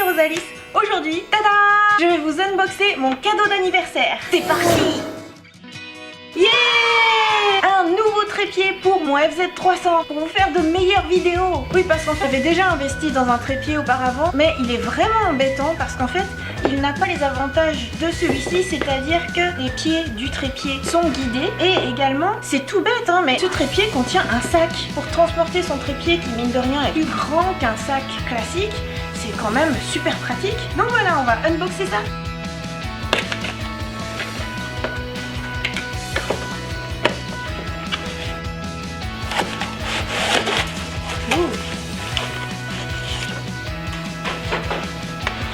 c'est Rosalis. Aujourd'hui, tada, je vais vous unboxer mon cadeau d'anniversaire. C'est parti. Yeah! Un nouveau trépied pour mon FZ300 pour vous faire de meilleures vidéos. Oui, parce qu'en fait, j'avais déjà investi dans un trépied auparavant, mais il est vraiment embêtant parce qu'en fait, il n'a pas les avantages de celui-ci, c'est-à-dire que les pieds du trépied sont guidés et également, c'est tout bête, hein, mais ce trépied contient un sac pour transporter son trépied qui, mine de rien, est plus grand qu'un sac classique. C'est quand même super pratique. Donc voilà, on va unboxer ça.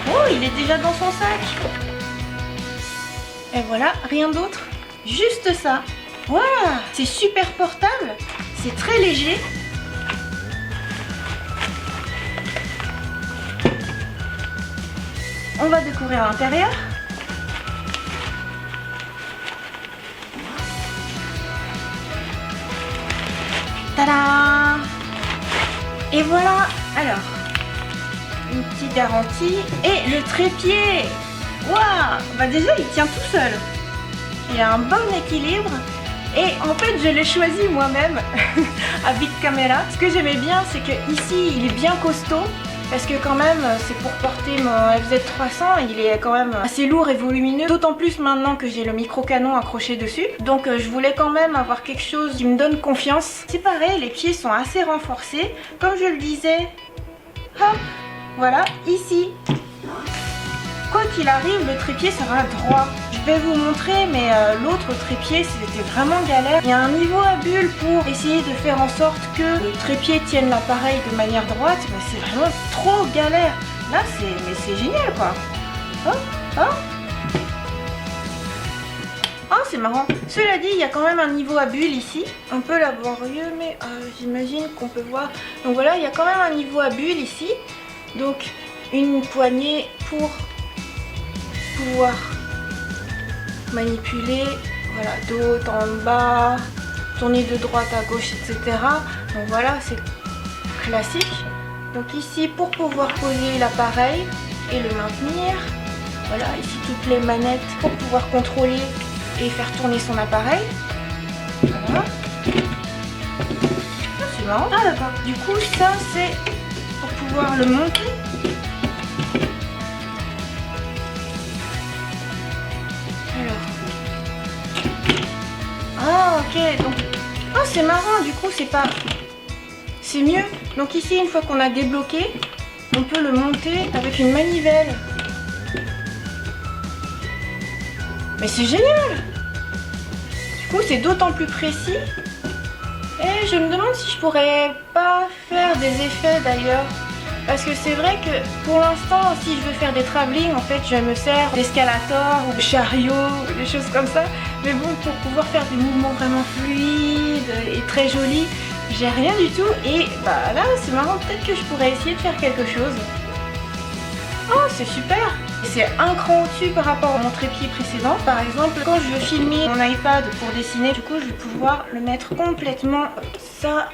Oh, il est déjà dans son sac. Et voilà, rien d'autre. Juste ça. Voilà, c'est super portable. C'est très léger. On va découvrir l'intérieur. Tada! Et voilà. Alors, une petite garantie et le trépied. Waouh! Bah déjà il tient tout seul. Il a un bon équilibre et en fait je l'ai choisi moi-même à Big Camera. Ce que j'aimais bien c'est que ici il est bien costaud parce que quand même c'est pour porter mon FZ300, il est quand même assez lourd et volumineux, d'autant plus maintenant que j'ai le micro canon accroché dessus. Donc je voulais quand même avoir quelque chose qui me donne confiance. C'est pareil, les pieds sont assez renforcés, comme je le disais. Hop, voilà, ici. Quoi qu'il arrive, le trépied sera droit. Je vais vous montrer, mais l'autre trépied, c'était vraiment galère. Il y a un niveau à bulle pour essayer de faire en sorte que le trépied tienne l'appareil de manière droite, mais c'est vraiment trop galère. Là, c'est génial, quoi. Oh, oh. Oh, c'est marrant. Cela dit, il y a quand même un niveau à bulle ici. Un peu laborieux, mais j'imagine qu'on peut voir. Donc voilà, il y a quand même un niveau à bulle ici. Donc, une poignée pour pouvoir manipuler, voilà, de haut en bas, tourner de droite à gauche, etc. Donc voilà, c'est classique. Donc ici, pour pouvoir poser l'appareil et le maintenir, voilà, ici toutes les manettes pour pouvoir contrôler et faire tourner son appareil. Voilà. Ah, c'est marrant. Ah d'accord. Du coup, ça c'est pour pouvoir le monter. Ah ok, donc oh, c'est marrant, du coup c'est mieux. Donc ici, une fois qu'on a débloqué, on peut le monter avec une manivelle. Mais c'est génial. Du coup c'est d'autant plus précis. Et je me demande si je pourrais pas faire des effets d'ailleurs. Parce que c'est vrai que pour l'instant, si je veux faire des travelling, en fait, je me sers d'escalator ou de chariot, des choses comme ça. Mais bon, pour pouvoir faire des mouvements vraiment fluides et très jolis, j'ai rien du tout. Et bah là, c'est marrant, peut-être que je pourrais essayer de faire quelque chose. Oh, c'est super! C'est un cran au-dessus par rapport à mon trépied précédent. Par exemple, quand je veux filmer mon iPad pour dessiner, du coup, je vais pouvoir le mettre complètement ça.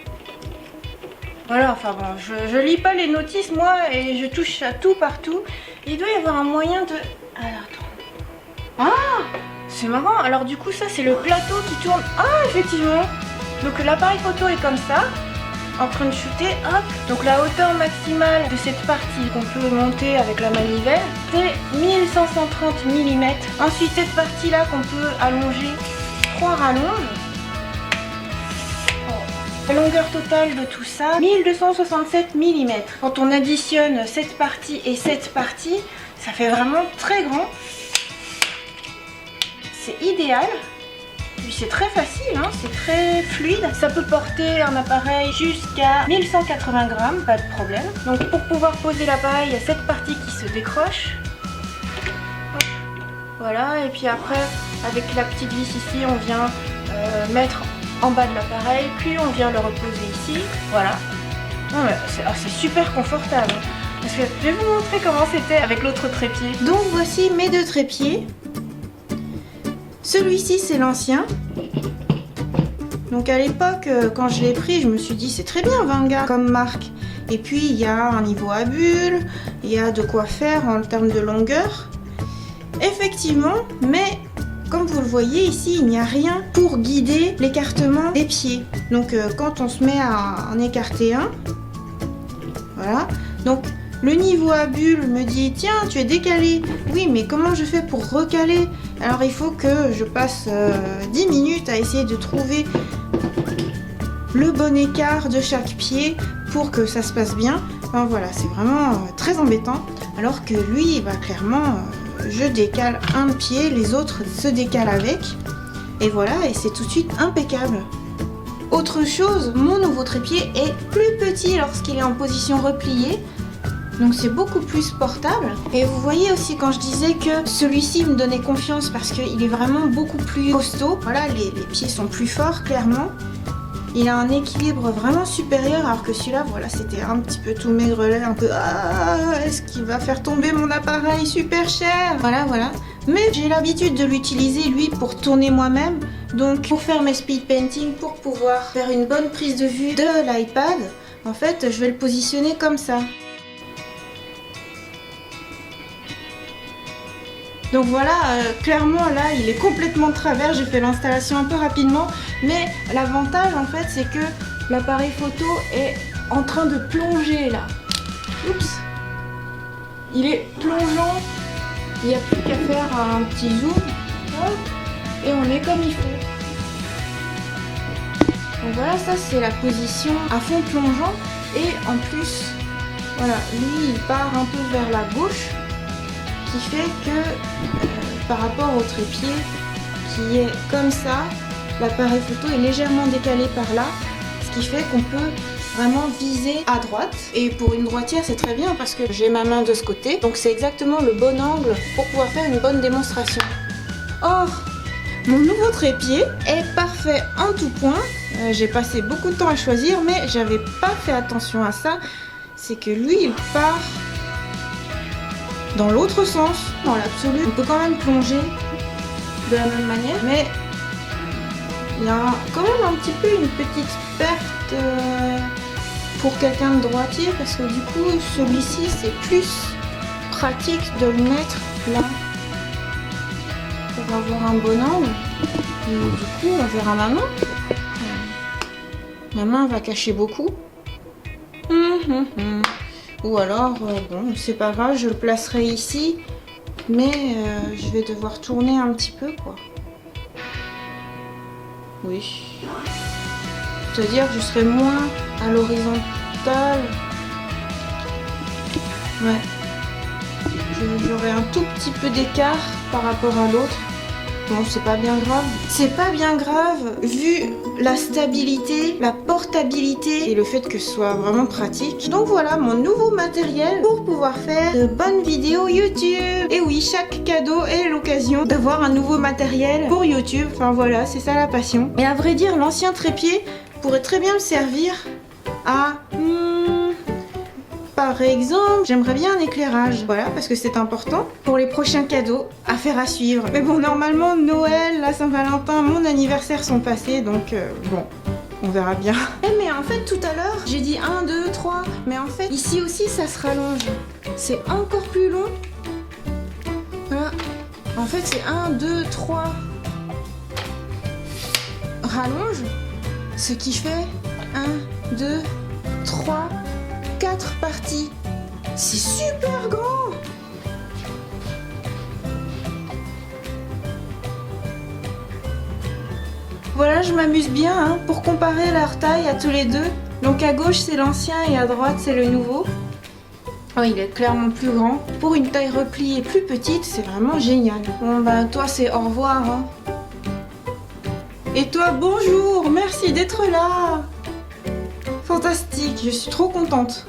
Voilà, enfin bon, je lis pas les notices moi et je touche à tout partout. Il doit y avoir un moyen de... Alors attends. Ah, c'est marrant. Alors du coup ça c'est le plateau qui tourne. Ah effectivement. Donc l'appareil photo est comme ça, en train de shooter. Hop. Donc la hauteur maximale de cette partie qu'on peut monter avec la manivelle, c'est 1530 mm. Ensuite cette partie là qu'on peut allonger 3 rallonges. La longueur totale de tout ça, 1267 mm. Quand on additionne cette partie et cette partie, ça fait vraiment très grand. C'est idéal. Puis c'est très facile, hein, c'est très fluide. Ça peut porter un appareil jusqu'à 1180 grammes, pas de problème. Donc pour pouvoir poser l'appareil, il y a cette partie qui se décroche. Hop. Voilà, et puis après, avec la petite vis ici, on vient mettre en bas de l'appareil, puis on vient le reposer ici, voilà. C'est super confortable. Parce que je vais vous montrer comment c'était avec l'autre trépied. Donc voici mes deux trépieds. Celui-ci c'est l'ancien. Donc à l'époque, quand je l'ai pris, je me suis dit c'est très bien Vanguard comme marque. Et puis il y a un niveau à bulles, il y a de quoi faire en termes de longueur. Effectivement, mais comme vous le voyez ici, il n'y a rien pour guider l'écartement des pieds. Donc quand on se met à en écarter un, voilà. Donc le niveau à bulles me dit tiens, tu es décalé. Oui, mais comment je fais pour recaler? Alors il faut que je passe 10 minutes à essayer de trouver le bon écart de chaque pied pour que ça se passe bien. Enfin voilà, c'est vraiment très embêtant. Alors que lui, bah, clairement, je décale un pied, les autres se décalent avec. Et voilà, et c'est tout de suite impeccable. Autre chose, mon nouveau trépied est plus petit lorsqu'il est en position repliée. Donc c'est beaucoup plus portable. Et vous voyez aussi quand je disais que celui-ci me donnait confiance parce qu'il est vraiment beaucoup plus costaud. Voilà, les pieds sont plus forts, clairement. Il a un équilibre vraiment supérieur, alors que celui-là, voilà, c'était un petit peu tout maigrelet, un peu est-ce qu'il va faire tomber mon appareil super cher? Voilà, voilà. Mais j'ai l'habitude de l'utiliser, lui, pour tourner moi-même. Donc, pour faire mes speed painting, pour pouvoir faire une bonne prise de vue de l'iPad, en fait, je vais le positionner comme ça. Donc voilà, clairement là il est complètement de travers, j'ai fait l'installation un peu rapidement, mais l'avantage en fait c'est que l'appareil photo est en train de plonger là. Oups. Il est plongeant, il n'y a plus qu'à faire un petit zoom, hop, et on est comme il faut. Donc voilà, ça c'est la position à fond plongeant, et en plus, voilà, lui il part un peu vers la gauche, qui fait que par rapport au trépied qui est comme ça, l'appareil photo est légèrement décalé par là, ce qui fait qu'on peut vraiment viser à droite. Et pour une droitière c'est très bien parce que j'ai ma main de ce côté, donc c'est exactement le bon angle pour pouvoir faire une bonne démonstration. Or, mon nouveau trépied est parfait en tout point. J'ai passé beaucoup de temps à choisir, mais j'avais pas fait attention à ça, c'est que lui il part dans l'autre sens, dans l'absolu. On peut quand même plonger de la même manière, mais il y a quand même un petit peu une petite perte pour quelqu'un de droitier, parce que du coup celui-ci c'est plus pratique de le mettre là pour avoir un bon angle. Et du coup on verra ma main. Ma main va cacher beaucoup. Ou alors, bon, c'est pas grave, je le placerai ici, mais je vais devoir tourner un petit peu, quoi. Oui. C'est-à-dire que je serai moins à l'horizontale. Ouais. J'aurai un tout petit peu d'écart par rapport à l'autre. Bon, c'est pas bien grave. C'est pas bien grave vu la stabilité, la portabilité et le fait que ce soit vraiment pratique. Donc voilà mon nouveau matériel pour pouvoir faire de bonnes vidéos YouTube. Et oui, chaque cadeau est l'occasion d'avoir un nouveau matériel pour YouTube. Enfin voilà, c'est ça la passion. Et à vrai dire, l'ancien trépied pourrait très bien me servir à... Par exemple, j'aimerais bien un éclairage, voilà, parce que c'est important pour les prochains cadeaux, affaire à suivre. Mais bon, normalement, Noël, la Saint-Valentin, mon anniversaire sont passés, donc bon, on verra bien. Mais en fait, tout à l'heure, j'ai dit 1, 2, 3, mais en fait, ici aussi, ça se rallonge. C'est encore plus long. Voilà. En fait, c'est 1, 2, 3 rallonge, ce qui fait 1, 2, 3... 4 parties. C'est super grand. Voilà, je m'amuse bien hein, pour comparer leur taille à tous les deux. Donc à gauche c'est l'ancien et à droite c'est le nouveau. Oh, il est clairement plus grand. Pour une taille repliée plus petite, c'est vraiment génial. Bon bah toi c'est au revoir. Hein. Et toi bonjour, merci d'être là. Fantastique, je suis trop contente.